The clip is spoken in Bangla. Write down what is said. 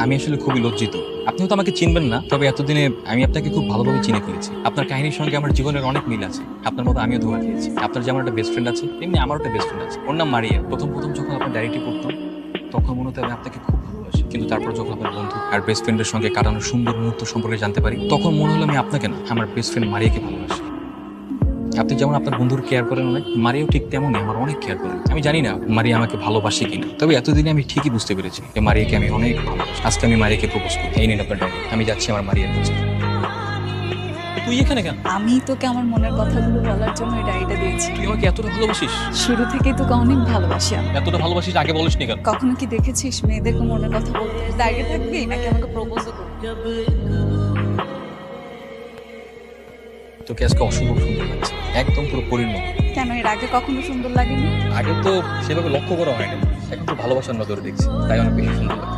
আমি আসলে খুবই লজ্জিত। আপনি হয়তো আমাকে চিনবেন না, তবে এতদিনে আমি আপনাকে খুব ভালোভাবে চিনে ফেলেছি। আপনার কাহিনীর সঙ্গে আমার জীবনের অনেক মিল আছে। আপনার মতো আমিও ধোঁকা খেয়েছি। আপনার যেমন একটা বেস্ট ফ্রেন্ড আছে, তেমনি আমারও একটা বেস্ট ফ্রেন্ড আছে। ওর নাম মারিয়া। প্রথম প্রথম যখন আপনার ডায়েরিটি পড়তাম, তখন মনে হতো আমি আপনাকে খুব ভালোবাসি। কিন্তু তারপর যখন আপনার বন্ধু আর বেস্ট ফ্রেন্ডের সঙ্গে কাটানো সুন্দর মুহূর্ত সম্পর্কে জানতে পারি, তখন মনে হলো আমি আপনাকে না, আমার বেস্ট ফ্রেন্ড মারিয়াকে ভালোবাসি। আপনি যেমন আপনার বন্ধুর কেয়ার করেন অনেক, মারিয়াও ঠিক তেমনই আমার অনেক কেয়ার করেন। আমি জানি না মারিয়া আমাকে ভালোবাসে কিনা, তবে এতদিনে আমি ঠিকই বুঝতে পেরেছি যে মারিয়াকে আমি অনেক ভালোবাসি। আজকে আমি মারিয়াকে প্রপোজ করি। এই নিন আপনার ডায়েরি। আমি যাচ্ছি আমার মারিয়ার কাছে। তুই এখানে কেন? আমি তোকে আমার মনের কথাগুলো বলার জন্য এই ডায়েরিটা দিয়েছি। তুই আমাকে এতটা ভালোবাসিস? শুরু থেকেই তোকে অনেক ভালোবাসি আমি। এতটা ভালোবাসিস আগে বলিসনি কেন? কখনো কি দেখেছিস মেয়েদেরকে মনের কথা বলতে? দাঁড়িয়ে থাকবি নাকি আমাকে প্রপোজও করবি? তোকে আজকে অসম্ভব সুন্দর লাগছে, একদম পুরো পরীর মতো। কেন এর আগে কখনো সুন্দর লাগেনি? আগে তো সেভাবে লক্ষ্য করা হয়নি, এখন তো ভালোবাসার নজরে দেখছি, তাই অনেক বেশি সুন্দর লাগে।